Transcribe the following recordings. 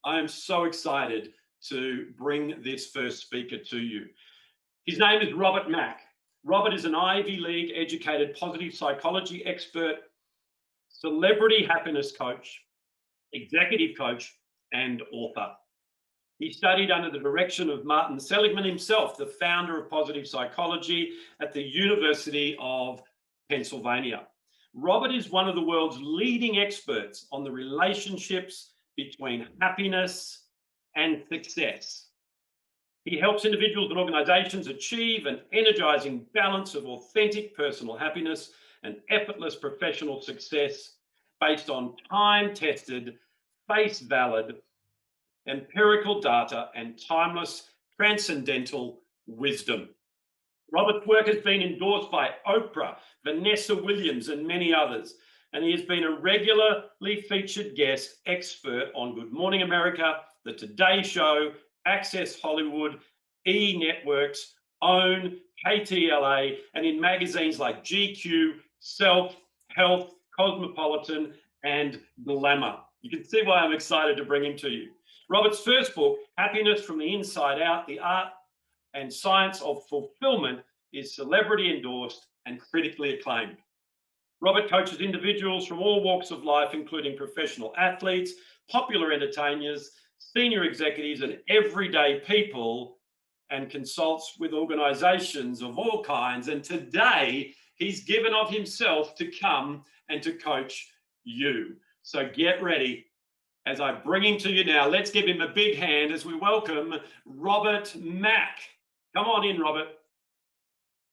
I am so excited to bring this first speaker to you. His name is Robert Mack. Robert is an Ivy League educated positive psychology expert, celebrity happiness coach, executive coach, and author. He studied under the direction of Martin Seligman himself, the founder of positive psychology at the University of Pennsylvania. Robert is one of the world's leading experts on the relationships between happiness and success. He helps individuals and organizations achieve an energizing balance of authentic personal happiness and effortless professional success based on time-tested, face-valid, empirical data and timeless transcendental wisdom. Robert's work has been endorsed by Oprah, Vanessa Williams, and many others, and he has been a regularly featured guest expert on Good Morning America, The Today Show, Access Hollywood, E! Networks, OWN, KTLA, and in magazines like GQ, Self, Health, Cosmopolitan, and Glamour. You can see why I'm excited to bring him to you. Robert's first book, Happiness from the Inside Out, The Art and Science of Fulfillment, is celebrity endorsed and critically acclaimed. Robert coaches individuals from all walks of life, including professional athletes, popular entertainers, senior executives, and everyday people, and consults with organizations of all kinds. And today, he's given of himself to come and to coach you. So get ready. As I bring him to you now, let's give him a big hand as we welcome Robert Mack. Come on in, Robert.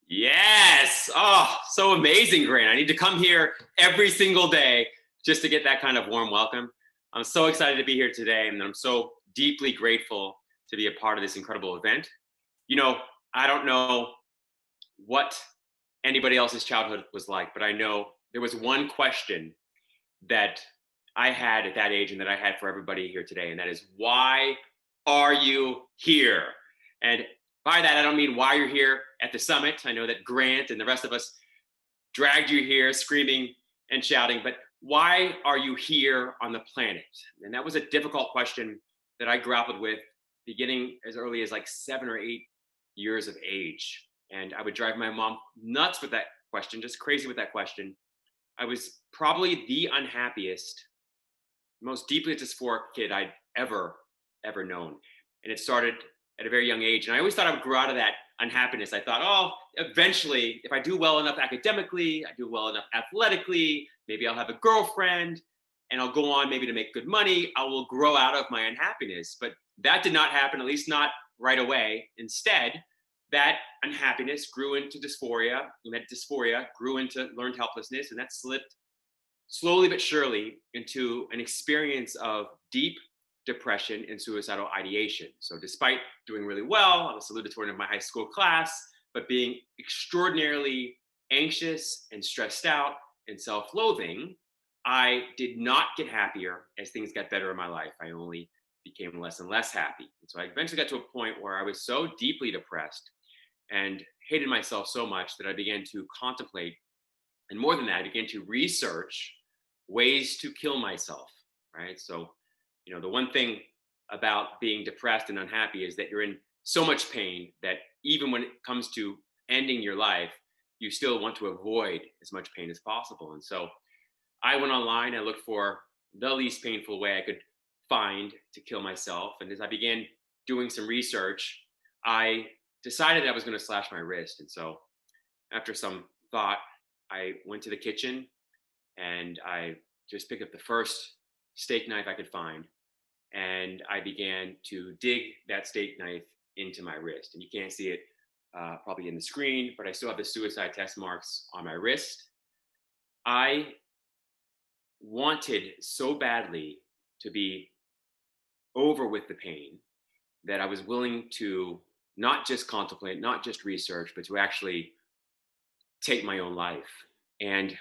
Yes. Oh, so amazing, Grant. I need to come here every single day just to get that kind of warm welcome. I'm so excited to be here today, and I'm so deeply grateful to be a part of this incredible event. You know, I don't know what anybody else's childhood was like, but I know there was one question that I had at that age and that I had for everybody here today, and that is, why are you here? And by that, I don't mean why you're here at the summit. I know that Grant and the rest of us dragged you here screaming and shouting, but why are you here on the planet? And that was a difficult question that I grappled with beginning as early as like 7 or 8 years of age. And I would drive my mom nuts with that question, just crazy with that question. I was probably the unhappiest, most deeply dysphoric kid I'd ever known. And it started at a very young age. And I always thought I would grow out of that unhappiness. I thought, oh, eventually, if I do well enough academically, I do well enough athletically, maybe I'll have a girlfriend and I'll go on maybe to make good money. I will grow out of my unhappiness. But that did not happen, at least not right away. Instead, that unhappiness grew into dysphoria, and that dysphoria grew into learned helplessness, and that slipped slowly but surely into an experience of deep depression and suicidal ideation. So despite doing really well, I was salutatorian of my high school class, but being extraordinarily anxious and stressed out and self-loathing, I did not get happier as things got better in my life. I only became less and less happy. And so I eventually got to a point where I was so deeply depressed and hated myself so much that I began to contemplate, and more than that, I began to research ways to kill myself, right? So, you know, the one thing about being depressed and unhappy is that you're in so much pain that even when it comes to ending your life, you still want to avoid as much pain as possible. And so I went online, I looked for the least painful way I could find to kill myself. And as I began doing some research, I decided I was going to slash my wrist. And so after some thought, I went to the kitchen and I just picked up the first steak knife I could find. And I began to dig that steak knife into my wrist. And you can't see it probably in the screen, but I still have the suicide test marks on my wrist. I wanted so badly to be over with the pain that I was willing to not just contemplate, not just research, but to actually take my own life. And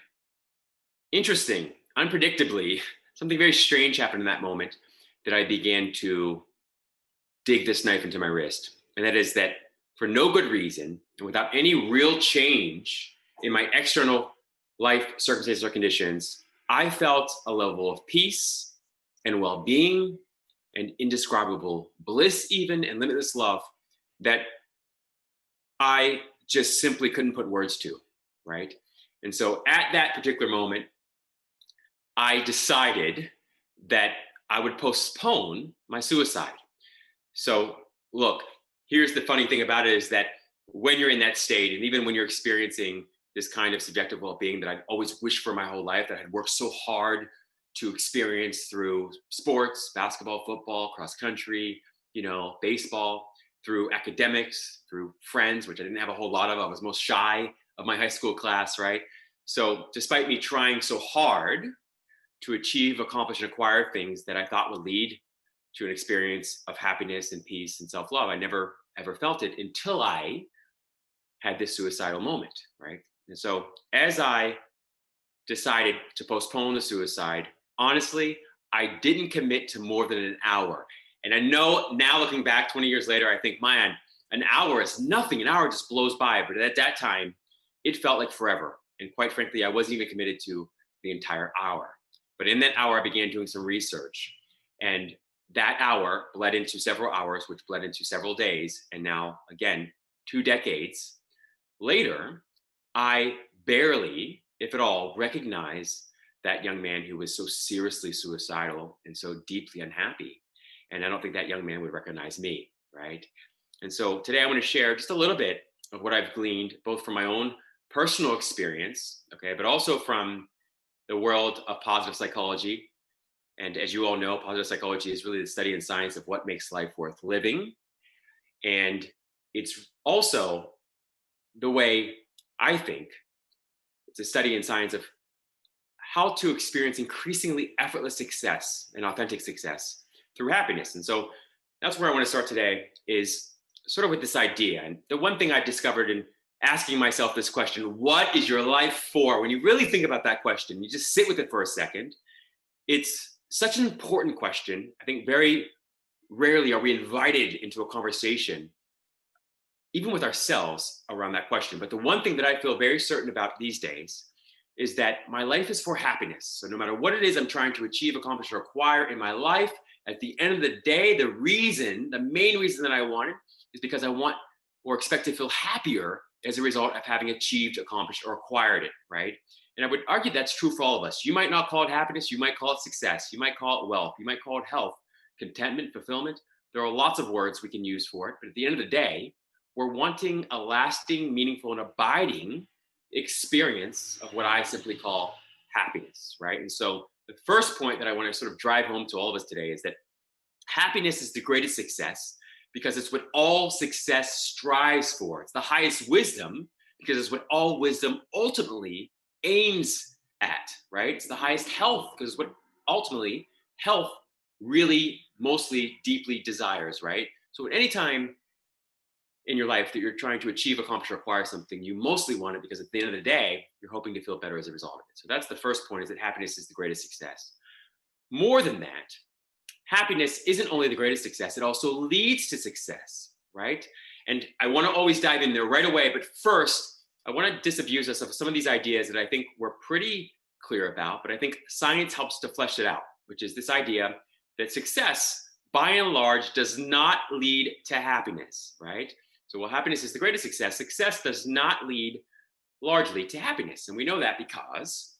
interesting, unpredictably, something very strange happened in that moment that I began to dig this knife into my wrist. And that is that for no good reason, and without any real change in my external life circumstances or conditions, I felt a level of peace and well-being and indescribable bliss even, and limitless love that I just simply couldn't put words to, right? And so at that particular moment, I decided that I would postpone my suicide. So look, here's the funny thing about it is that when you're in that state, and even when you're experiencing this kind of subjective well-being that I've always wished for my whole life, that I had worked so hard to experience through sports, basketball, football, cross country, baseball, through academics, through friends, which I didn't have a whole lot of. I was most shy of my high school class, right? So despite me trying so hard to achieve, accomplish, and acquire things that I thought would lead to an experience of happiness and peace and self-love, I never ever felt it until I had this suicidal moment, right? And so as I decided to postpone the suicide, honestly, I didn't commit to more than an hour. And I know now, looking back 20 years later, I think, man, an hour is nothing. An hour just blows by. But at that time, it felt like forever. And quite frankly, I wasn't even committed to the entire hour. But in that hour, I began doing some research. And that hour bled into several hours, which bled into several days. And now, again, 2 decades later, I barely, if at all, recognize that young man who was so seriously suicidal and so deeply unhappy. And I don't think that young man would recognize me, right? And so today I want to share just a little bit of what I've gleaned, both from my own personal experience, okay, but also from the world of positive psychology. And as you all know, positive psychology is really the study and science of what makes life worth living. And it's also the way I think it's a study and science of how to experience increasingly effortless success and authentic success through happiness. And so that's where I want to start today, is sort of with this idea. And the one thing I've discovered in asking myself this question, what is your life for? When you really think about that question, you just sit with it for a second. It's such an important question. I think very rarely are we invited into a conversation, even with ourselves, around that question. But the one thing that I feel very certain about these days is that my life is for happiness. So no matter what it is I'm trying to achieve, accomplish, or acquire in my life, at the end of the day, the main reason that I want it is because I want or expect to feel happier as a result of having achieved, accomplished, or acquired it, right? And I would argue that's true for all of us. You might not call it happiness, you might call it success, you might call it wealth, you might call it health, contentment, fulfillment. There are lots of words we can use for it, but at the end of the day, we're wanting a lasting, meaningful, and abiding experience of what I simply call happiness, right? And so the first point that I want to sort of drive home to all of us today is that happiness is the greatest success because it's what all success strives for. It's the highest wisdom because it's what all wisdom ultimately aims at, right? It's the highest health because it's what ultimately health really mostly deeply desires, right? So at any time in your life that you're trying to achieve, accomplish, or acquire something, you mostly want it because at the end of the day, you're hoping to feel better as a result of it. So that's the first point, is that happiness is the greatest success. More than that, happiness isn't only the greatest success, it also leads to success, right? And I want to always dive in there right away. But first, I want to disabuse us of some of these ideas that I think we're pretty clear about, but I think science helps to flesh it out, which is this idea that success, by and large, does not lead to happiness, right? So while happiness is the greatest success, success does not lead largely to happiness. And we know that because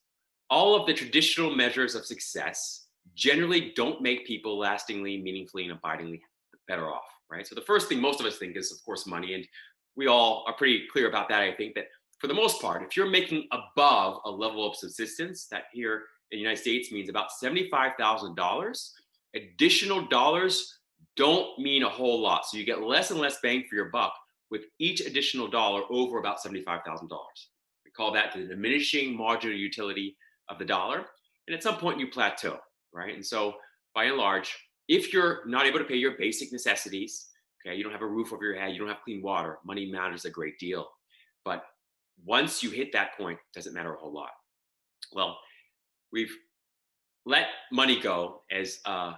all of the traditional measures of success generally don't make people lastingly, meaningfully, and abidingly better off, right? So the first thing most of us think is, of course, money. And we all are pretty clear about that. I think that for the most part, if you're making above a level of subsistence, that here in the United States means about $75,000, additional dollars don't mean a whole lot. So you get less and less bang for your buck with each additional dollar over about $75,000. We call that the diminishing marginal utility of the dollar. And at some point you plateau, right? And so by and large, if you're not able to pay your basic necessities, okay, you don't have a roof over your head, you don't have clean water, money matters a great deal. But once you hit that point, it doesn't matter a whole lot. Well, we've let money go as a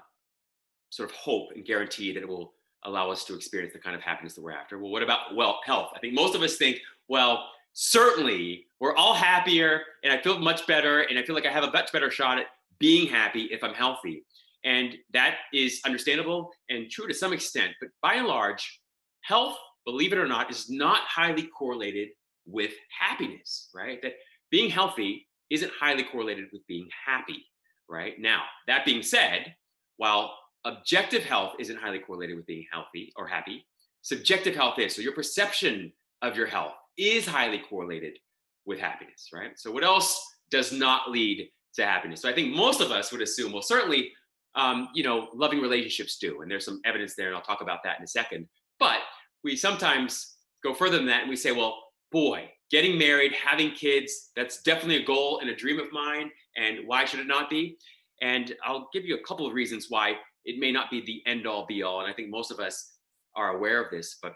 sort of hope and guarantee that it will allow us to experience the kind of happiness that we're after. Well, what about health? I think most of us think, well, certainly we're all happier and I feel much better and I feel like I have a much better shot at being happy if I'm healthy. And that is understandable and true to some extent. But by and large, health, believe it or not, is not highly correlated with happiness, right? That being healthy isn't highly correlated with being happy, right? Now, that being said, while objective health isn't highly correlated with being healthy or happy, subjective health is. So your perception of your health is highly correlated with happiness, right? So what else does not lead to happiness? So I think most of us would assume, well, certainly, loving relationships do, and there's some evidence there, and I'll talk about that in a second. But we sometimes go further than that, and we say, well, boy, getting married, having kids, that's definitely a goal and a dream of mine, and why should it not be? And I'll give you a couple of reasons why it may not be the end all be all, and I think most of us are aware of this. But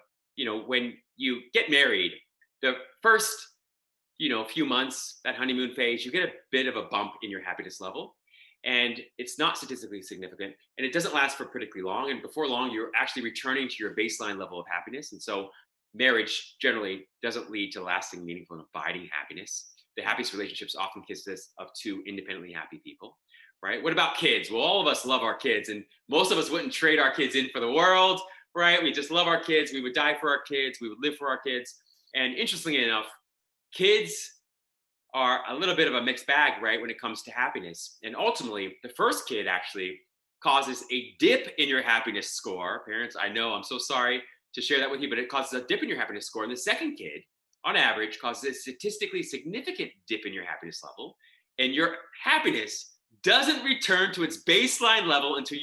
when you get married, the first few months, that honeymoon phase, you get a bit of a bump in your happiness level, and it's not statistically significant, and it doesn't last for critically long, and before long you're actually returning to your baseline level of happiness. And so marriage generally doesn't lead to lasting, meaningful, and abiding happiness. The happiest relationships often consist of two independently happy people, right? What about kids? Well, all of us love our kids, and most of us wouldn't trade our kids in for the world, right? We just love our kids. We would die for our kids. We would live for our kids. And interestingly enough, kids are a little bit of a mixed bag, right, when it comes to happiness. And ultimately, the first kid actually causes a dip in your happiness score. Parents, I know, I'm so sorry to share that with you, but it causes a dip in your happiness score. And the second kid, on average, causes a statistically significant dip in your happiness level. And your happiness doesn't return to its baseline level until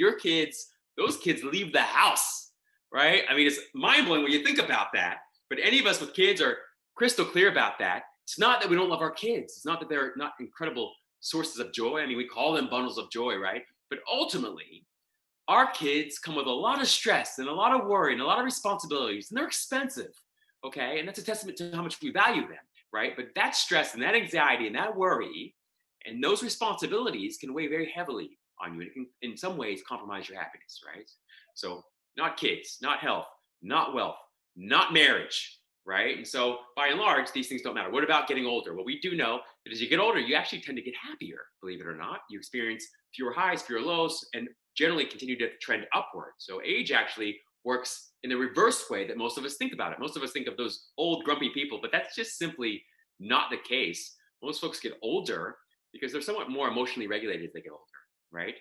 those kids leave the house, right? I mean, it's mind-blowing when you think about that. But any of us with kids are crystal clear about that. It's not that we don't love our kids. It's not that they're not incredible sources of joy. I mean, we call them bundles of joy, right? But ultimately, our kids come with a lot of stress and a lot of worry and a lot of responsibilities, and they're expensive, okay? And that's a testament to how much we value them, right? But that stress and that anxiety and that worry and those responsibilities can weigh very heavily on you. And it can, in some ways, compromise your happiness, right? So not kids, not health, not wealth, not marriage, right? And so by and large, these things don't matter. What about getting older? Well, we do know that as you get older, you actually tend to get happier, believe it or not. You experience fewer highs, fewer lows, and generally continue to trend upward. So age actually works in the reverse way that most of us think about it. Most of us think of those old grumpy people, but that's just simply not the case. Most folks get older because they're somewhat more emotionally regulated as they get older, right?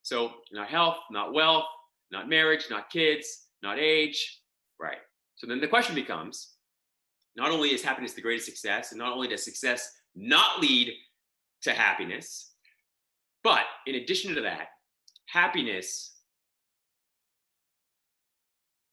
So not health, not wealth, not marriage, not kids, not age, right? So then the question becomes, not only is happiness the greatest success, and not only does success not lead to happiness, but in addition to that, happiness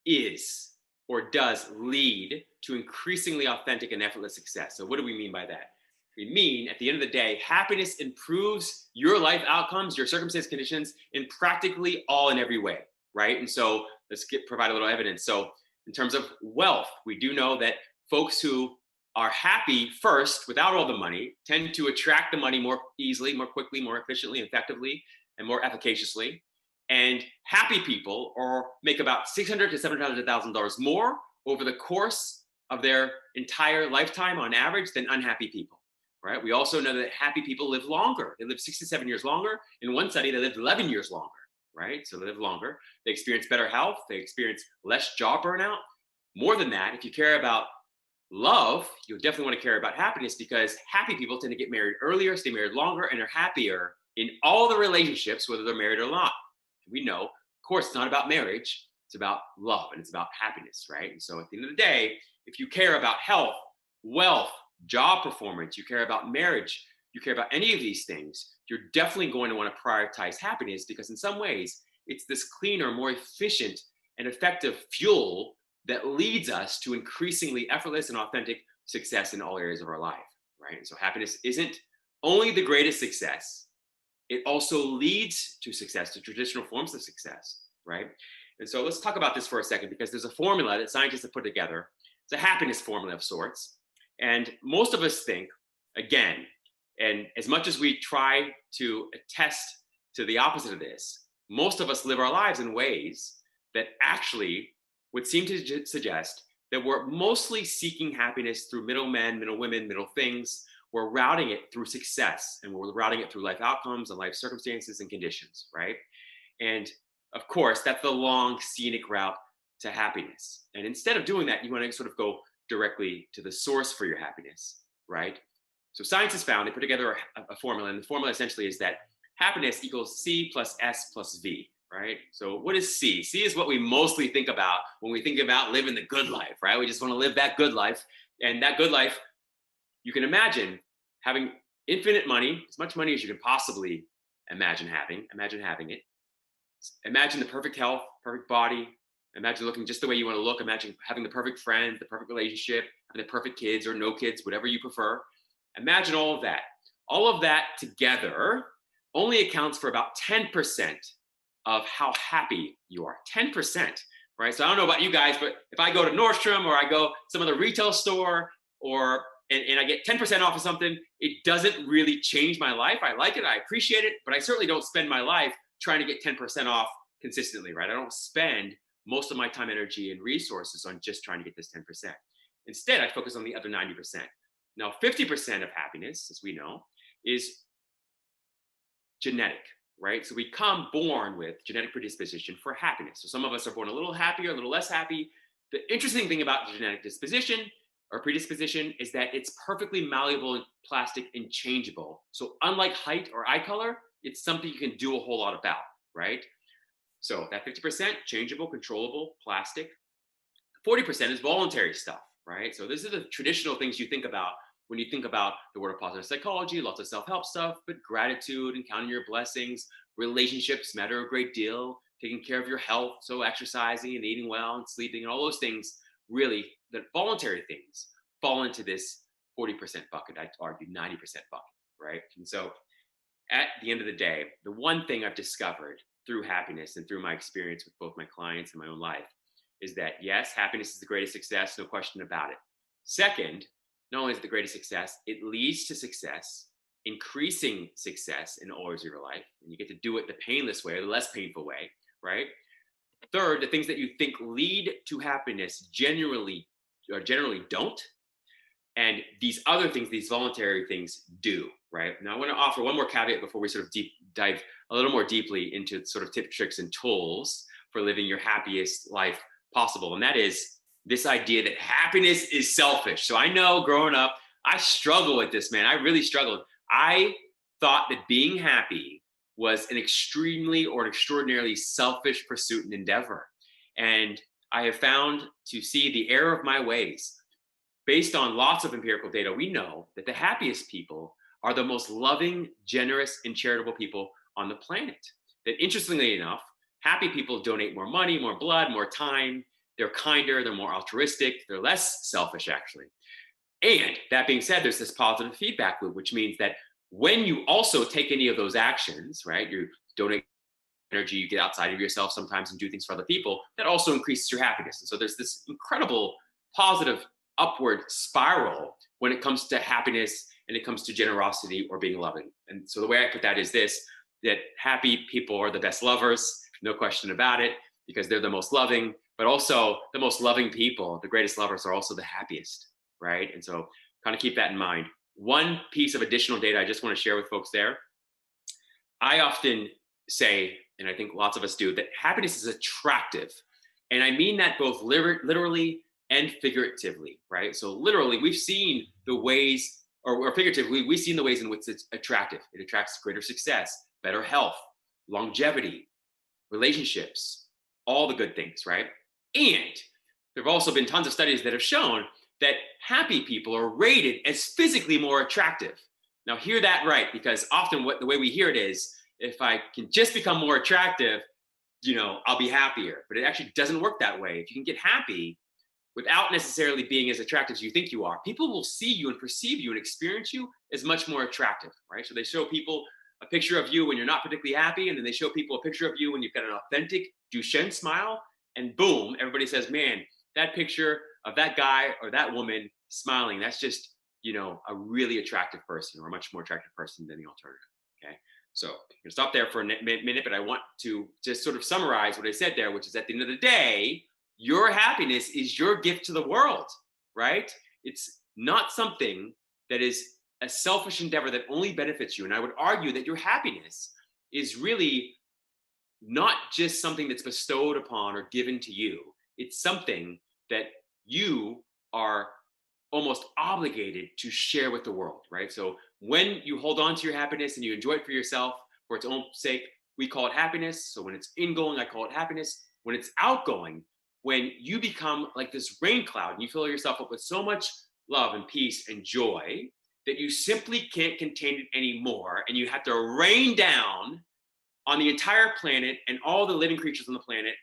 is or does lead to increasingly authentic and effortless success. So what do we mean by that? We mean, at the end of the day, happiness improves your life outcomes, your circumstance conditions in practically all and every way, right? And so let's provide a little evidence. So in terms of wealth, we do know that folks who are happy first without all the money tend to attract the money more easily, more quickly, more efficiently, effectively, and more efficaciously. And happy people make about $600,000 to $700,000 more over the course of their entire lifetime on average than unhappy people, right? We also know that happy people live longer. They live 67 years longer. In one study, they lived 11 years longer, right? So they live longer. They experience better health. They experience less job burnout. More than that, if you care about love, you'll definitely want to care about happiness, because happy people tend to get married earlier, stay married longer, and are happier in all the relationships, whether they're married or not. We know, of course, it's not about marriage. It's about love, and it's about happiness, right? And so at the end of the day, if you care about health, wealth, job performance, you care about marriage, you care about any of these things, you're definitely going to want to prioritize happiness, because in some ways, it's this cleaner, more efficient, and effective fuel that leads us to increasingly effortless and authentic success in all areas of our life, right? And so happiness isn't only the greatest success, it also leads to success, to traditional forms of success, right? And so let's talk about this for a second, because there's a formula that scientists have put together. It's a happiness formula of sorts. And most of us think, again, and as much as we try to attest to the opposite of this, most of us live our lives in ways that actually would seem to suggest that we're mostly seeking happiness through middlemen, middle women, middle things. We're routing it through success, and we're routing it through life outcomes and life circumstances and conditions, right? And of course, that's the long, scenic route to happiness. And instead of doing that, you want to sort of go directly to the source for your happiness, right? So science has found, they put together a formula, and the formula essentially is that happiness equals C plus S plus V, right? So what is C? C is what we mostly think about when we think about living the good life, right? We just want to live that good life. And that good life, you can imagine having infinite money, as much money as you can possibly imagine having it. Imagine the perfect health, perfect body. Imagine looking just the way you want to look. Imagine having the perfect friend, the perfect relationship, having the perfect kids or no kids, whatever you prefer. Imagine all of that. All of that together only accounts for about 10% of how happy you are. 10%, right? So I don't know about you guys, but if I go to Nordstrom or I go some other retail store and I get 10% off of something, it doesn't really change my life. I like it, I appreciate it, but I certainly don't spend my life trying to get 10% off consistently, right? I don't spend most of my time, energy, and resources on just trying to get this 10%. Instead, I focus on the other 90%. Now, 50% of happiness, as we know, is genetic, right? So we come born with genetic predisposition for happiness. So some of us are born a little happier, a little less happy. The interesting thing about genetic disposition or predisposition is that it's perfectly malleable and plastic and changeable. So unlike height or eye color, it's something you can do a whole lot about, right? So that 50%, changeable, controllable, plastic. 40% is voluntary stuff, right? So this is the traditional things you think about when you think about the world of positive psychology, lots of self-help stuff, but gratitude and counting your blessings, relationships matter a great deal, taking care of your health, so exercising and eating well and sleeping and all those things, really, the voluntary things fall into this 40% bucket. I'd argue 90% bucket, right? And so at the end of the day, the one thing I've discovered through happiness and through my experience with both my clients and my own life is that yes, happiness is the greatest success, no question about it. Second, not only is it the greatest success, it leads to success, increasing success in all areas of your life. And you get to do it the painless way or the less painful way, right? Third, the things that you think lead to happiness generally don't. And these other things, these voluntary things do, right? Now I want to offer one more caveat before we sort of dive a little more deeply into sort of tips, tricks, and tools for living your happiest life possible. And that is this idea that happiness is selfish. So I know growing up, I struggled with this, man. I really struggled. I thought that being happy was an extremely or an extraordinarily selfish pursuit and endeavor. And I have found to see the error of my ways. Based on lots of empirical data, we know that the happiest people are the most loving, generous, and charitable people on the planet. That interestingly enough, happy people donate more money, more blood, more time. They're kinder, they're more altruistic, they're less selfish, actually. And that being said, there's this positive feedback loop, which means that when you also take any of those actions, right, you donate energy, you get outside of yourself sometimes and do things for other people, that also increases your happiness. And so there's this incredible positive upward spiral when it comes to happiness and it comes to generosity or being loving. And so the way I put that is this, that happy people are the best lovers, no question about it, because they're the most loving, but also the most loving people, the greatest lovers are also the happiest, right? And so kind of keep that in mind. One piece of additional data I just want to share with folks there. I often say, and I think lots of us do, that happiness is attractive. And I mean that both literally and figuratively, right? So literally, we've seen the ways, or figuratively, we've seen the ways in which it's attractive. It attracts greater success, better health, longevity, relationships, all the good things, right? And there have also been tons of studies that have shown that happy people are rated as physically more attractive. Now hear that right, because often the way we hear it is, if I can just become more attractive, I'll be happier. But it actually doesn't work that way. If you can get happy without necessarily being as attractive as you think you are, people will see you and perceive you and experience you as much more attractive, right? So they show people a picture of you when you're not particularly happy, and then they show people a picture of you when you've got an authentic Duchenne smile, and boom, everybody says, man, that picture of that guy or that woman smiling, that's just, a really attractive person, or a much more attractive person than the alternative, okay? So I'm gonna stop there for a minute, but I want to just sort of summarize what I said there, which is at the end of the day, your happiness is your gift to the world, right? It's not something that is a selfish endeavor that only benefits you. And I would argue that your happiness is really not just something that's bestowed upon or given to you. It's something that you are almost obligated to share with the world, right? So when you hold on to your happiness and you enjoy it for yourself for its own sake, we call it happiness. So when it's ingoing, I call it happiness. When it's outgoing, when you become like this rain cloud and you fill yourself up with so much love and peace and joy that you simply can't contain it anymore, and you have to rain down on the entire planet and all the living creatures on the planet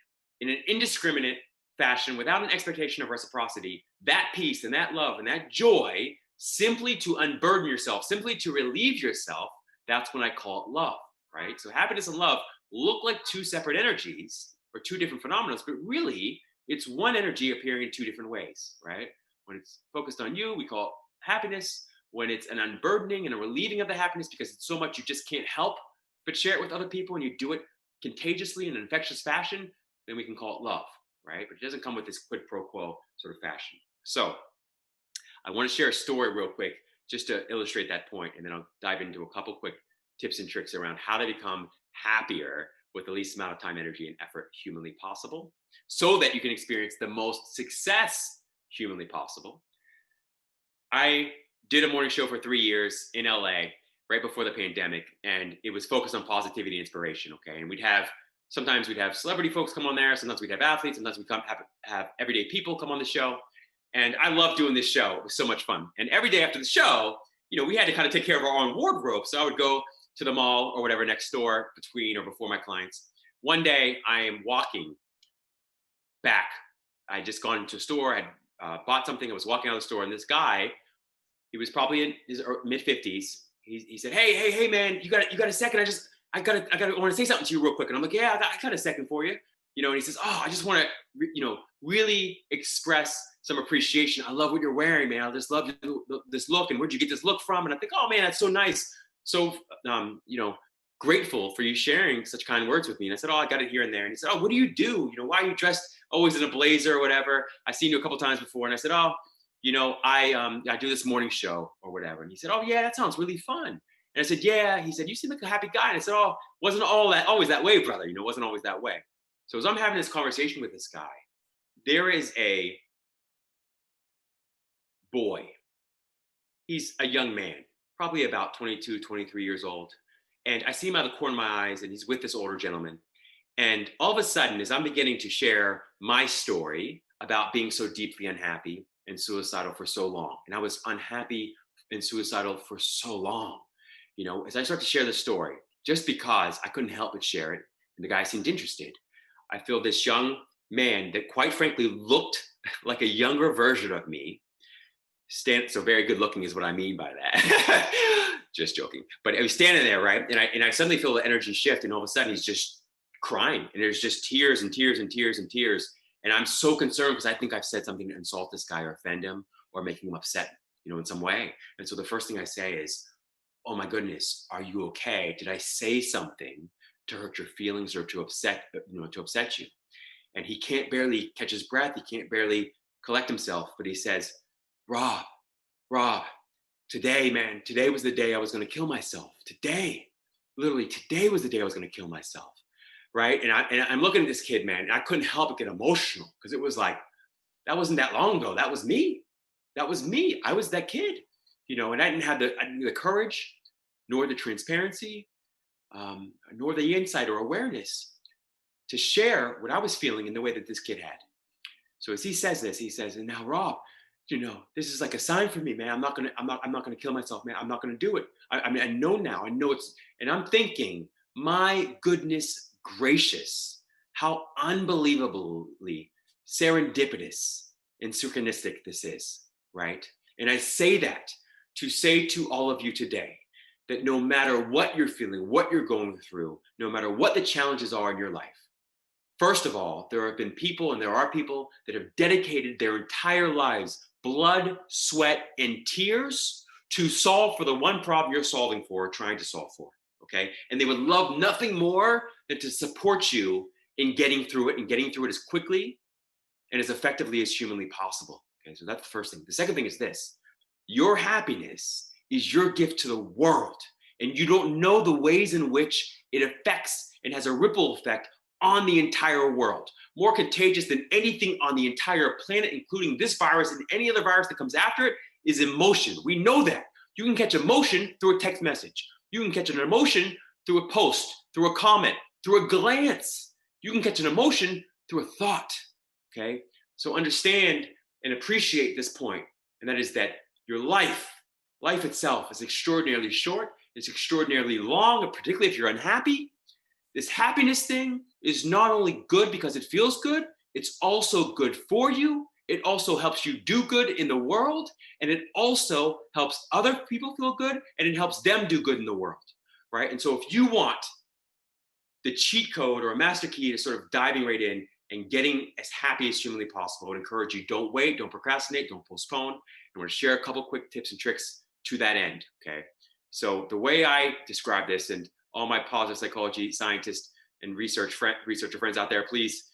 in an indiscriminate fashion without an expectation of reciprocity, that peace and that love and that joy, simply to unburden yourself, simply to relieve yourself, that's when I call it love, right? So happiness and love look like two separate energies or two different phenomena, but really it's one energy appearing in two different ways, right? When it's focused on you, we call it happiness. When it's an unburdening and a relieving of the happiness because it's so much you just can't help but share it with other people, and you do it contagiously in an infectious fashion, then we can call it love, right? But it doesn't come with this quid pro quo sort of fashion. So I want to share a story real quick just to illustrate that point, and then I'll dive into a couple quick tips and tricks around how to become happier with the least amount of time, energy, and effort humanly possible so that you can experience the most success humanly possible. I did a morning show for 3 years in LA right before the pandemic, and it was focused on positivity and inspiration. Okay. And sometimes we'd have celebrity folks come on there. Sometimes we'd have athletes. Sometimes we'd have everyday people come on the show. And I loved doing this show. It was so much fun. And every day after the show, we had to kind of take care of our own wardrobe. So I would go to the mall or whatever next door between or before my clients. One day I am walking back. I just gone into a store. I bought something. I was walking out of the store, and this guy, he was probably in his mid 50s. He said, hey, man, you got a second? I want to say something to you real quick. And I'm like, yeah, I got a second for you. And he says, oh, I just want to, really express some appreciation. I love what you're wearing, man. I just love this look. And where'd you get this look from? And I think, oh man, that's so nice. So, grateful for you sharing such kind words with me. And I said, oh, I got it here and there. And he said, oh, what do you do? Why are you dressed always in a blazer or whatever? I've seen you a couple times before. And I said, oh, I do this morning show or whatever. And he said, oh yeah, that sounds really fun. And I said, yeah. He said, you seem like a happy guy. And I said, oh, wasn't always that way, brother. Wasn't always that way. So as I'm having this conversation with this guy, there is a boy. He's a young man, probably about 22, 23 years old. And I see him out of the corner of my eyes, and he's with this older gentleman. And all of a sudden, as I'm beginning to share my story about being so deeply unhappy and suicidal for so long, and I was unhappy and suicidal for so long, as I start to share the story, just because I couldn't help but share it, and the guy seemed interested, I feel this young man that quite frankly looked like a younger version of me. So very good looking is what I mean by that. Just joking. But I was standing there, right? And I suddenly feel the energy shift, and all of a sudden he's just crying, and there's just tears and tears and tears and tears. And I'm so concerned because I think I've said something to insult this guy or offend him or making him upset, in some way. And so the first thing I say is, oh my goodness, are you okay? Did I say something to hurt your feelings or to upset you? And he can't barely catch his breath. He can't barely collect himself, but he says, Rob, today was the day I was going to kill myself. Literally today was the day I was going to kill myself. Right. And I'm looking at this kid, man, and I couldn't help but get emotional because it was like, that wasn't that long ago. That was me. I was that kid, and I didn't have the courage, nor the transparency, nor the insight or awareness to share what I was feeling in the way that this kid had. So as he says this, he says, and now Rob, this is like a sign for me, man. I'm not gonna kill myself, man. I'm not gonna do it. I know now. I know it's, and I'm thinking, my goodness gracious, how unbelievably serendipitous and synchronistic this is, right? And I say that to say to all of you today that no matter what you're feeling, what you're going through, no matter what the challenges are in your life, first of all, there have been people, and there are people that have dedicated their entire lives, blood, sweat, and tears to solve for the one problem you're solving for, trying to solve for, okay? And they would love nothing more than to support you in getting through it, and getting through it as quickly and as effectively as humanly possible, okay? So that's the first thing. The second thing is this: your happiness is your gift to the world, and you don't know the ways in which it affects and has a ripple effect on the entire world, more contagious than anything on the entire planet, including this virus and any other virus that comes after it, is emotion. We know that. You can catch emotion through a text message. You can catch an emotion through a post, through a comment, through a glance. You can catch an emotion through a thought, okay? So understand and appreciate this point, and that is that your life itself is extraordinarily short, it's extraordinarily long, and particularly if you're unhappy. This happiness thing is not only good because it feels good, it's also good for you. It also helps you do good in the world, and it also helps other people feel good, and it helps them do good in the world, right? And so if you want the cheat code or a master key to sort of diving right in and getting as happy as humanly possible, I would encourage you, don't wait, don't procrastinate, don't postpone. I want to share a couple quick tips and tricks to that end, okay? So the way I describe this, and all my positive psychology scientists and researcher friends out there, please,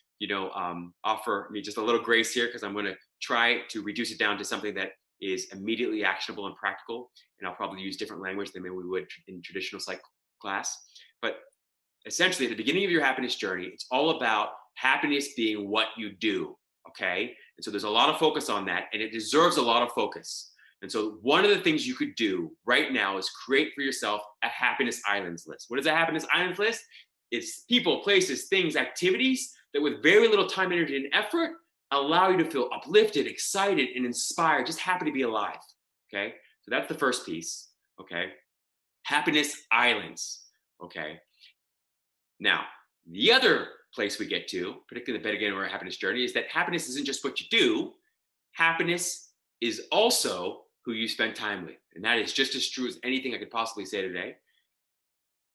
offer me just a little grace here, because I'm going to try to reduce it down to something that is immediately actionable and practical. And I'll probably use different language than maybe we would in traditional psych class. But essentially, at the beginning of your happiness journey, it's all about happiness being what you do, okay? And so there's a lot of focus on that, and it deserves a lot of focus. And so one of the things you could do right now is create for yourself a happiness islands list. What is a happiness islands list? It's people, places, things, activities that with very little time, energy, and effort allow you to feel uplifted, excited, and inspired, just happy to be alive, okay? So that's the first piece, okay? Happiness islands, okay? Now, the other place we get to, particularly the beginning of our happiness journey, is that happiness isn't just what you do. Happiness is also who you spend time with. And that is just as true as anything I could possibly say today.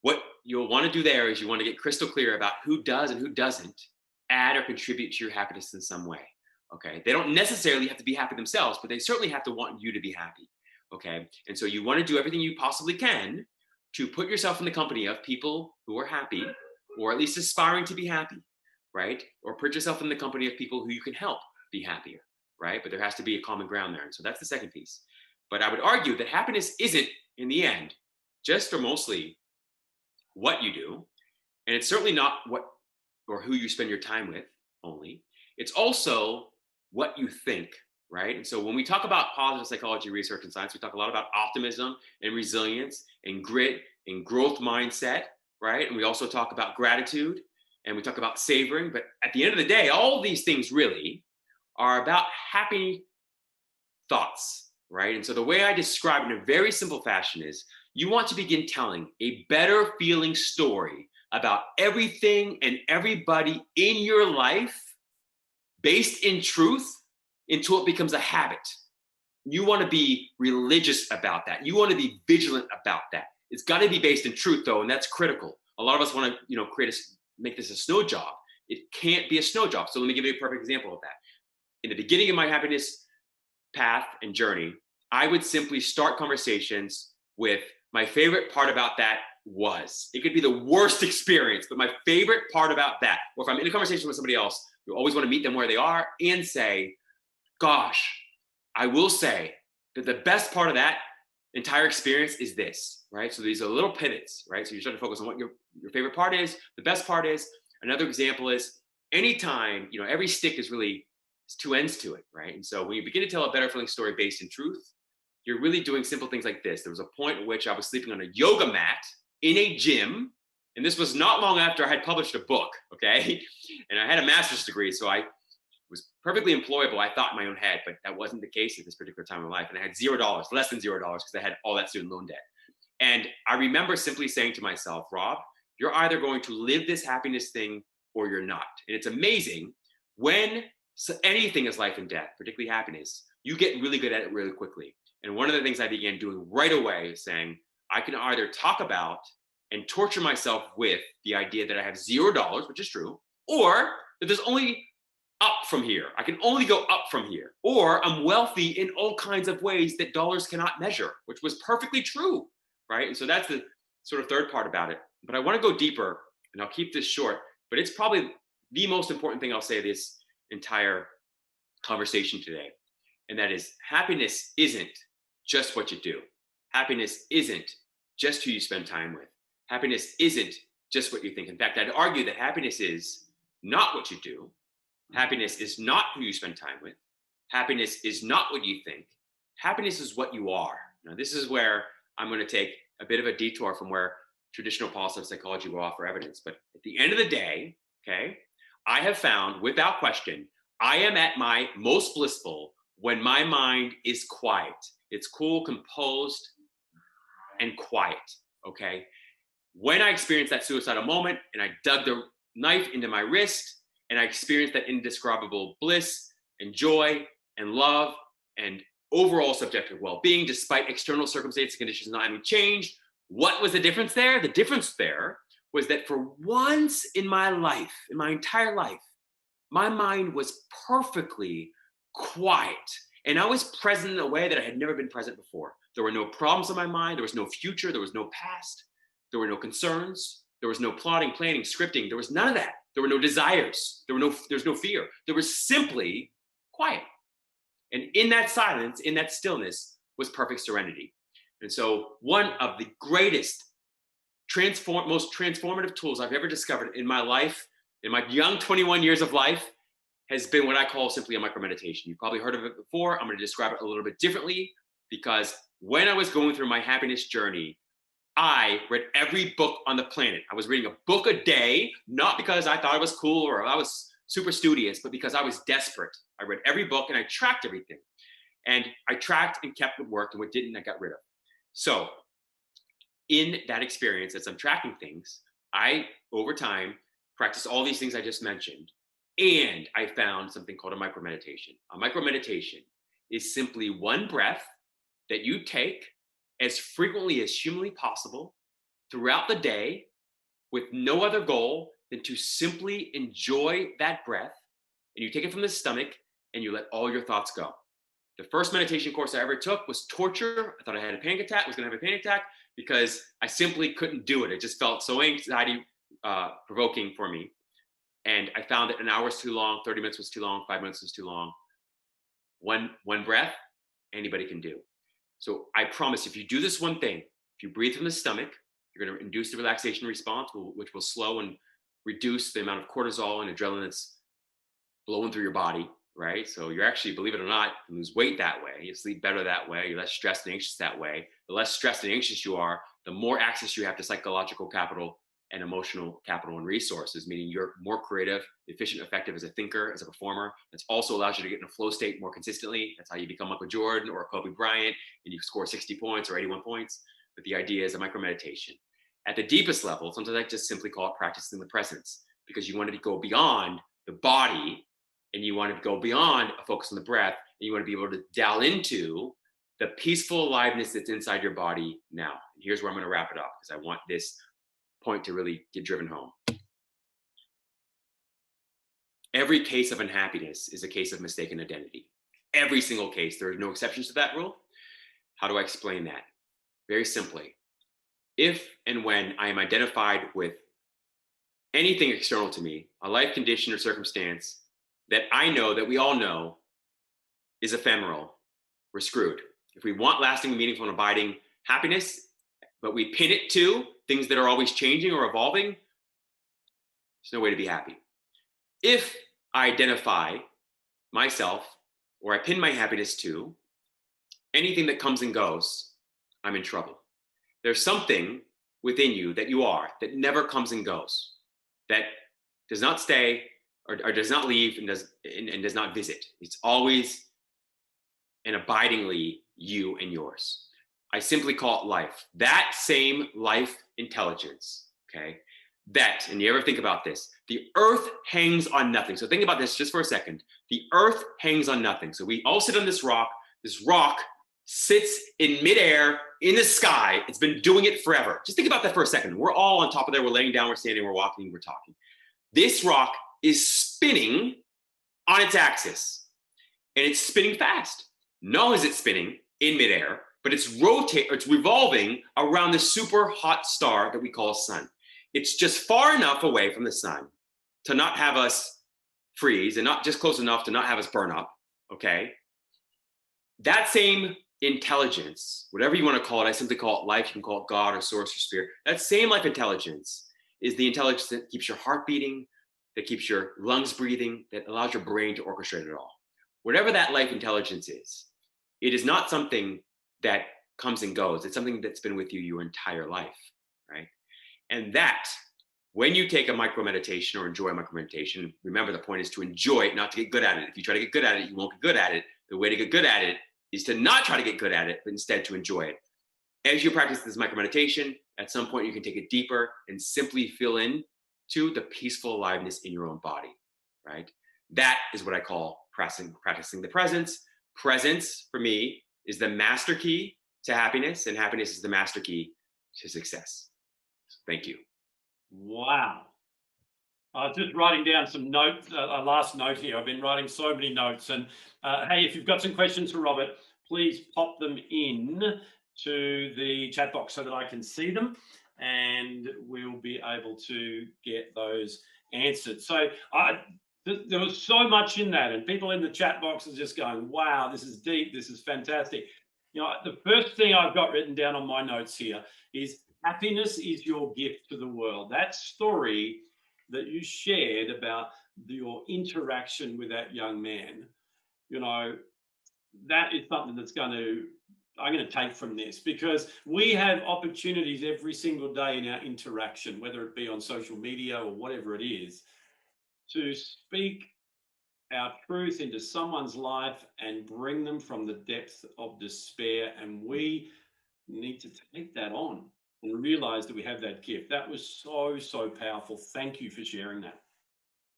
What you'll want to do there is you want to get crystal clear about who does and who doesn't add or contribute to your happiness in some way, okay? They don't necessarily have to be happy themselves, but they certainly have to want you to be happy, okay? And so you want to do everything you possibly can to put yourself in the company of people who are happy, or at least aspiring to be happy, right? Or put yourself in the company of people who you can help be happier, right? But there has to be a common ground there. And so that's the second piece. But I would argue that happiness isn't, in the end, just or mostly what you do. And it's certainly not what or who you spend your time with only. It's also what you think, right? And so when we talk about positive psychology research and science, we talk a lot about optimism and resilience and grit and growth mindset, right? And we also talk about gratitude, and we talk about savoring. But at the end of the day, all of these things really are about happy thoughts, right? And so the way I describe it in a very simple fashion is you want to begin telling a better feeling story about everything and everybody in your life based in truth until it becomes a habit. You want to be religious about that. You want to be vigilant about that. It's got to be based in truth, though, and that's critical. A lot of us want to, make this a snow job. It can't be a snow job. So let me give you a perfect example of that. In the beginning of my happiness path and journey, I would simply start conversations with my favorite part about that was. It could be the worst experience, but my favorite part about that, or if I'm in a conversation with somebody else, you always want to meet them where they are and say, gosh, I will say that the best part of that entire experience is this, right? So these are little pivots, right? So you start to focus on what your favorite part is, the best part is. Another example is anytime, every stick is really, it's two ends to it, right? And so when you begin to tell a better feeling story based in truth, you're really doing simple things like this. There was a point at which I was sleeping on a yoga mat in a gym, and this was not long after I had published a book, okay? And I had a master's degree, so I was perfectly employable, I thought, in my own head, but that wasn't the case at this particular time in my life. And I had $0, less than $0, because I had all that student loan debt. And I remember simply saying to myself, Rob, you're either going to live this happiness thing or you're not. And it's amazing when anything is life and death, particularly happiness, you get really good at it really quickly. And one of the things I began doing right away is saying, I can either talk about and torture myself with the idea that I have $0, which is true, or that there's only up from here. I can only go up from here. Or I'm wealthy in all kinds of ways that dollars cannot measure, which was perfectly true, right? And so that's the sort of third part about it. But I want to go deeper, and I'll keep this short, but it's probably the most important thing I'll say this entire conversation today. And that is, happiness isn't just what you do. Happiness isn't just who you spend time with. Happiness isn't just what you think. In fact, I'd argue that happiness is not what you do. Happiness is not who you spend time with. Happiness is not what you think. Happiness is what you are. Now, this is where I'm going to take a bit of a detour from where traditional positive psychology will offer evidence. But at the end of the day, okay, I have found without question, I am at my most blissful when my mind is quiet. It's cool, composed, and quiet, okay? When I experienced that suicidal moment and I dug the knife into my wrist and I experienced that indescribable bliss and joy and love and overall subjective well-being, despite external circumstances and conditions not having changed, what was the difference there? The difference there was that for once in my life, in my entire life, my mind was perfectly quiet. And I was present in a way that I had never been present before. There were no problems in my mind. There was no future. There was no past. There were no concerns. There was no plotting, planning, scripting. There was none of that. There were no desires. There's no fear. There was simply quiet. And in that silence, in that stillness, was perfect serenity. And so one of the greatest, most transformative tools I've ever discovered in my life, in my young 21 years of life, has been what I call simply a micromeditation. You've probably heard of it before. I'm going to describe it a little bit differently because when I was going through my happiness journey, I read every book on the planet. I was reading a book a day, not because I thought it was cool or I was super studious, but because I was desperate. I read every book and I tracked everything. And I tracked and kept what worked and what didn't, I got rid of. So in that experience, as I'm tracking things, I, over time, practiced all these things I just mentioned. And I found something called a micromeditation. A micromeditation is simply one breath that you take as frequently as humanly possible throughout the day with no other goal than to simply enjoy that breath. And you take it from the stomach and you let all your thoughts go. The first meditation course I ever took was torture. I thought I had a panic attack, was gonna have a panic attack because I simply couldn't do it. It just felt so anxiety provoking for me. And I found that an hour was too long, 30 minutes was too long, 5 minutes was too long. One breath, anybody can do. So I promise if you do this one thing, if you breathe from the stomach, you're going to induce the relaxation response, which will slow and reduce the amount of cortisol and adrenaline that's blowing through your body, right? So you're actually, believe it or not, you lose weight that way. You sleep better that way. You're less stressed and anxious that way. The less stressed and anxious you are, the more access you have to psychological capital and emotional capital and resources, meaning you're more creative, efficient, effective as a thinker, as a performer. It also allows you to get in a flow state more consistently. That's how you become Michael Jordan or Kobe Bryant, and you score 60 points or 81 points. But the idea is a micromeditation. At the deepest level, sometimes I just simply call it practicing the presence, because you want to go beyond the body and you want to go beyond a focus on the breath, and you want to be able to dial into the peaceful aliveness that's inside your body now. And here's where I'm going to wrap it up, because I want this point to really get driven home. Every case of unhappiness is a case of mistaken identity. Every single case. There are no exceptions to that rule. How do I explain that? Very simply. If and when I am identified with anything external to me, a life condition or circumstance that I know, that we all know, is ephemeral, we're screwed. If we want lasting, meaningful, and abiding happiness, but we pin it to things that are always changing or evolving, there's no way to be happy. If I identify myself, or I pin my happiness to anything that comes and goes, I'm in trouble. There's something within you that you are that never comes and goes, that does not stay or does not leave and does not visit. It's always and abidingly you and yours. I simply call it life. That same life intelligence, okay? That, and you ever think about this, the earth hangs on nothing. So think about this just for a second. The earth hangs on nothing. So we all sit on this rock. This rock sits in midair in the sky. It's been doing it forever. Just think about that for a second. We're all on top of there. We're laying down, we're standing, we're walking, we're talking. This rock is spinning on its axis, and it's spinning fast. Not only is it spinning in midair, but it's revolving around the super hot star that we call sun. It's just far enough away from the sun to not have us freeze, and not just close enough to not have us burn up, okay? That same intelligence, whatever you want to call it, I simply call it life, you can call it God or source or spirit, that same life intelligence is the intelligence that keeps your heart beating, that keeps your lungs breathing, that allows your brain to orchestrate it all. Whatever that life intelligence is, it is not something that comes and goes. It's something that's been with you your entire life, right? And that, when you take a micro meditation or enjoy a micro meditation, remember the point is to enjoy it, not to get good at it. If you try to get good at it, you won't get good at it. The way to get good at it is to not try to get good at it, but instead to enjoy it. As you practice this micro meditation, at some point you can take it deeper and simply feel in to the peaceful aliveness in your own body, right? That is what I call practicing the presence. Presence, for me, is the master key to happiness, and happiness is the master key to success. So thank you. Wow. I was just writing down some notes, a last note here. I've been writing so many notes. And hey, if you've got some questions for Robert, please pop them in to the chat box so that I can see them, and we'll be able to get those answered. So there was so much in that, and people in the chat box are just going, wow, this is deep, this is fantastic. You know, the first thing I've got written down on my notes here is happiness is your gift to the world. That story that you shared about your interaction with that young man, you know, that is something that's I'm going to take from this, because we have opportunities every single day in our interaction, whether it be on social media or whatever it is, to speak our truth into someone's life and bring them from the depth of despair. And we need to take that on and realize that we have that gift. That was so, so powerful. Thank you for sharing that.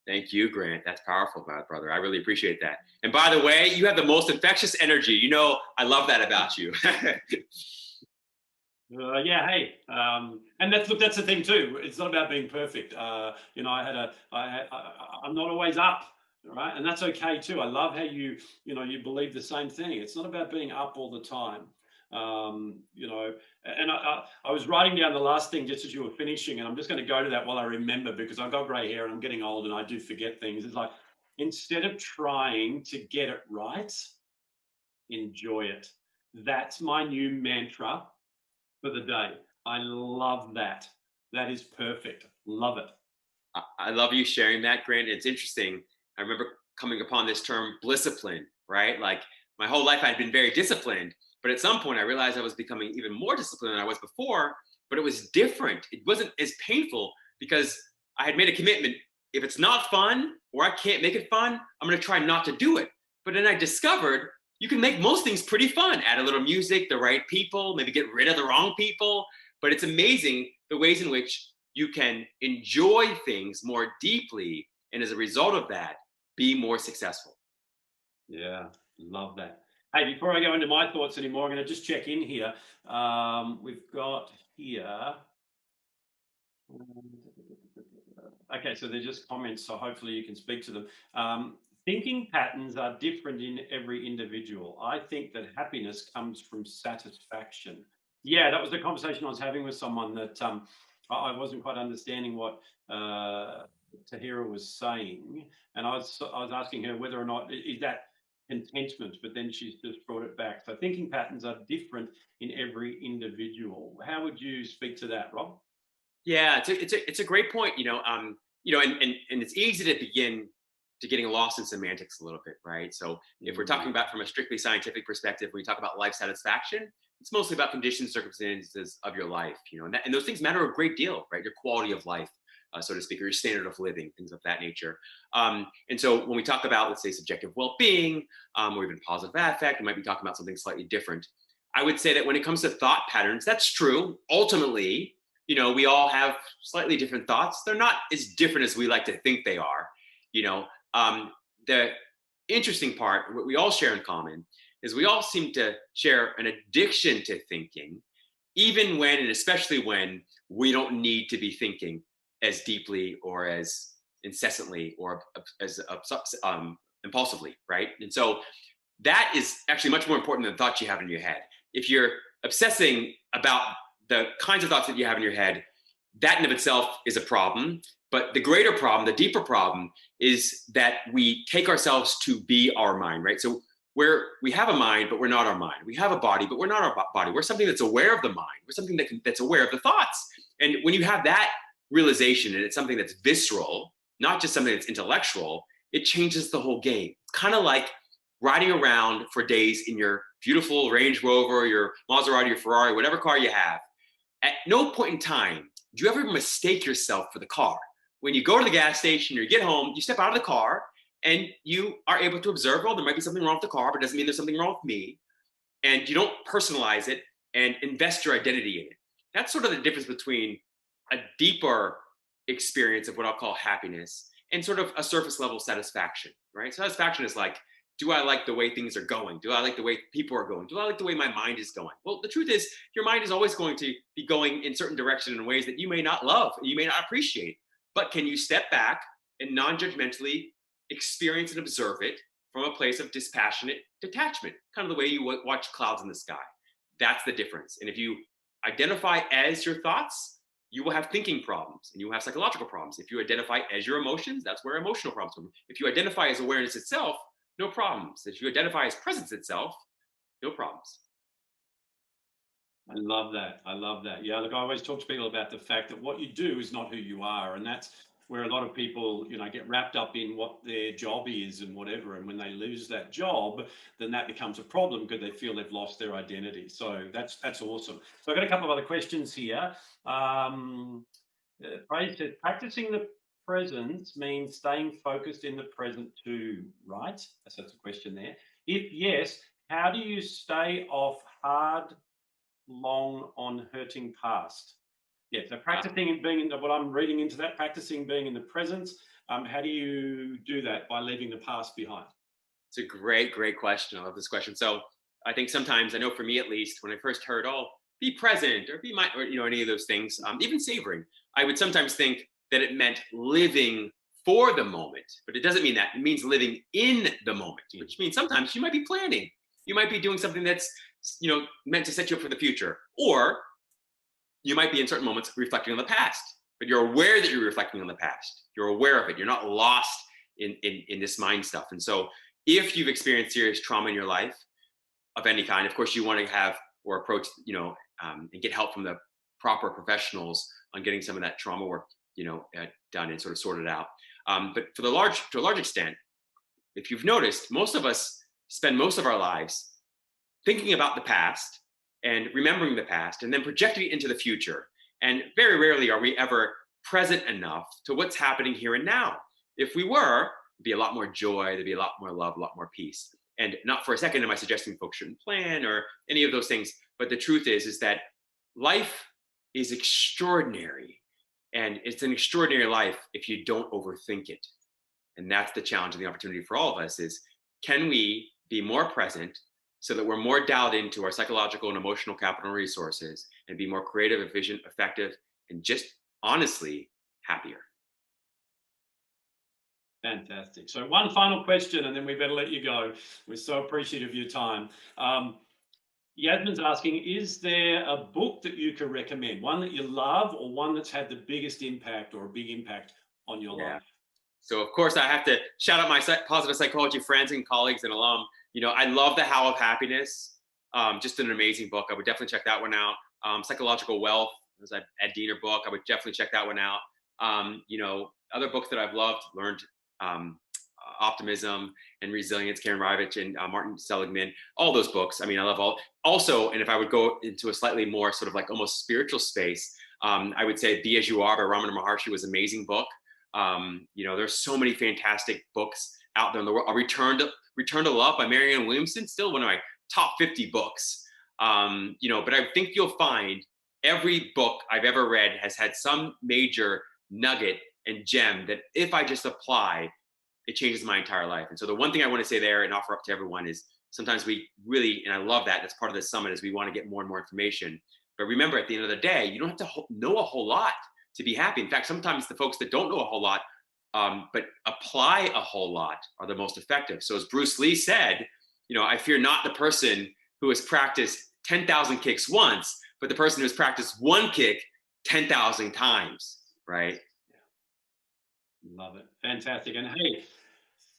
Thank you, Grant. That's powerful, brother. I really appreciate that. And by the way, you have the most infectious energy. You know, I love that about you. Yeah, hey, and that's the thing too. It's not about being perfect. You know, I'm not always up, right? And that's okay too. I love how you believe the same thing. It's not about being up all the time. You know, and I was writing down the last thing just as you were finishing, and I'm just going to go to that while I remember, because I've got grey hair and I'm getting old and I do forget things. It's like, instead of trying to get it right, enjoy it. That's my new mantra for the day. I love that. That is perfect. Love it. I love you sharing that, Grant. It's interesting. I remember coming upon this term, blisscipline, right? Like, my whole life I'd been very disciplined, but at some point I realized I was becoming even more disciplined than I was before, but it was different. It wasn't as painful because I had made a commitment. If it's not fun, or I can't make it fun, I'm going to try not to do it. But then I discovered you can make most things pretty fun. Add a little music, the right people, maybe get rid of the wrong people. But it's amazing the ways in which you can enjoy things more deeply, and as a result of that, be more successful. Yeah, love that. Hey, before I go into my thoughts anymore, I'm going to just check in here. We've got here. Okay, so they're just comments, so hopefully you can speak to them. Thinking patterns are different in every individual. I think that happiness comes from satisfaction. Yeah, that was the conversation I was having with someone, that I wasn't quite understanding what Tahira was saying, and I was asking her whether or not is that contentment, but then she's just brought it back. So thinking patterns are different in every individual. How would you speak to that, Rob? Yeah, it's a great point. You know, and it's easy to begin to getting lost in semantics a little bit, right? So if we're talking about from a strictly scientific perspective, when we talk about life satisfaction, it's mostly about conditions, circumstances of your life, you know, and those things matter a great deal, right? Your quality of life, so to speak, or your standard of living, things of that nature. And so when we talk about, let's say, subjective well-being, or even positive affect, we might be talking about something slightly different. I would say that when it comes to thought patterns, that's true. Ultimately, you know, we all have slightly different thoughts. They're not as different as we like to think they are. You know, the interesting part, what we all share in common, is we all seem to share an addiction to thinking, even when, and especially when, we don't need to be thinking as deeply or as incessantly or as impulsively, right? And so that is actually much more important than the thoughts you have in your head. If you're obsessing about the kinds of thoughts that you have in your head, that in of itself is a problem. But the greater problem, the deeper problem, is that we take ourselves to be our mind, right? So we have a mind, but we're not our mind. We have a body, but we're not our body. We're something that's aware of the mind. We're something that's aware of the thoughts. And when you have that realization and it's something that's visceral, not just something that's intellectual, it changes the whole game. It's kind of like riding around for days in your beautiful Range Rover, your Maserati, your Ferrari, whatever car you have. At no point in time do you ever mistake yourself for the car. When you go to the gas station or you get home, you step out of the car and you are able to observe, oh, there might be something wrong with the car, but it doesn't mean there's something wrong with me. And you don't personalize it and invest your identity in it. That's sort of the difference between a deeper experience of what I'll call happiness and sort of a surface level satisfaction, right? Satisfaction is like, do I like the way things are going? Do I like the way people are going? Do I like the way my mind is going? Well, the truth is, your mind is always going to be going in certain directions in ways that you may not love, you may not appreciate. But can you step back and non-judgmentally experience and observe it from a place of dispassionate detachment, kind of the way you watch clouds in the sky? That's the difference. And if you identify as your thoughts, you will have thinking problems and you will have psychological problems. If you identify as your emotions, that's where emotional problems come. If you identify as awareness itself, no problems. If you identify as presence itself, no problems. I love that. I love that. Yeah, look, I always talk to people about the fact that what you do is not who you are. And that's where a lot of people, get wrapped up in what their job is and whatever. And when they lose that job, then that becomes a problem because they feel they've lost their identity. So that's awesome. So I've got a couple of other questions here. Praise says, practicing the present means staying focused in the present too, right? That's a question there. If yes, how do you stay off hard, long on hurting past? Yeah, so practicing and being in what I'm reading into that, practicing being in the present. How do you do that? By leaving the past behind? It's a great, great question. I love this question. So I think sometimes, I know for me at least, when I first heard, oh, be present or be or any of those things, even savoring, I would sometimes think that it meant living for the moment, but it doesn't mean that. It means living in the moment, which means sometimes you might be planning. You might be doing something that's, meant to set you up for the future, or you might be in certain moments reflecting on the past, but you're aware that you're reflecting on the past. You're aware of it. You're not lost in this mind stuff. And so if you've experienced serious trauma in your life of any kind, of course you want to have or approach, and get help from the proper professionals on getting some of that trauma work, done and sort of sorted out. But to a large extent, if you've noticed, most of us spend most of our lives thinking about the past and remembering the past and then projecting it into the future. And very rarely are we ever present enough to what's happening here and now. If we were, there'd be a lot more joy, there'd be a lot more love, a lot more peace. And not for a second am I suggesting folks shouldn't plan or any of those things, but the truth is that life is extraordinary. And it's an extraordinary life if you don't overthink it. And that's the challenge and the opportunity for all of us is, can we be more present so that we're more dialed into our psychological and emotional capital and resources and be more creative, efficient, effective, and just honestly happier? Fantastic. So one final question and then we better let you go. We're so appreciative of your time. Yasmin's asking, is there a book that you could recommend? One that you love or one that's had the biggest impact or a big impact on your life? So of course I have to shout out my positive psychology friends and colleagues and alum. I love The How of Happiness. Just an amazing book. I would definitely check that one out. Psychological Wealth was an Ed Diener book. I would definitely check that one out. Other books that I've loved, learned Optimism and Resilience, Karen Rivich and Martin Seligman, all those books. I mean, I love all. Also, and if I would go into a slightly more sort of like almost spiritual space, I would say Be As You Are by Ramana Maharshi was an amazing book. There's so many fantastic books out there in the world. Return to Love by Marianne Williamson, still one of my top 50 books. But I think you'll find every book I've ever read has had some major nugget and gem that if I just apply, it changes my entire life. And so the one thing I want to say there and offer up to everyone is sometimes we really, and I love that's part of the summit, is we want to get more and more information. But remember, at the end of the day, you don't have to know a whole lot to be happy. In fact, sometimes the folks that don't know a whole lot, but apply a whole lot are the most effective. So as Bruce Lee said, I fear not the person who has practiced 10,000 kicks once, but the person who has practiced one kick 10,000 times, right? Love it. Fantastic. And hey,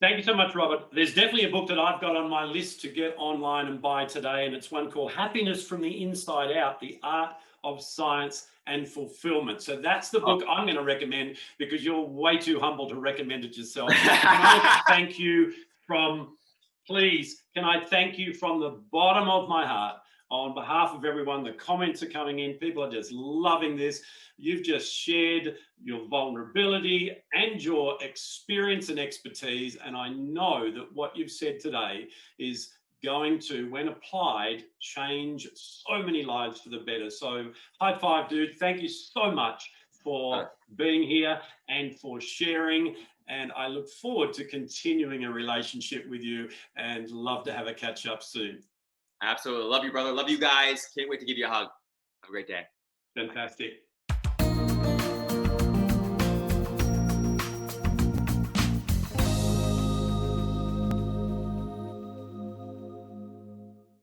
thank you so much, Robert. There's definitely a book that I've got on my list to get online and buy today, and it's one called Happiness from the Inside Out, The Art of Science and Fulfillment. So that's the book I'm going to recommend, because you're way too humble to recommend it yourself. Can I thank you from, please, can I thank you from the bottom of my heart on behalf of everyone? The comments are coming in. People are just loving this. You've just shared your vulnerability and your experience and expertise. And I know that what you've said today is going to, when applied, change so many lives for the better. So high five, dude. Thank you so much for being here and for sharing. And I look forward to continuing a relationship with you, and love to have a catch up soon. Absolutely. Love you, brother. Love you guys. Can't wait to give you a hug. Have a great day. Fantastic.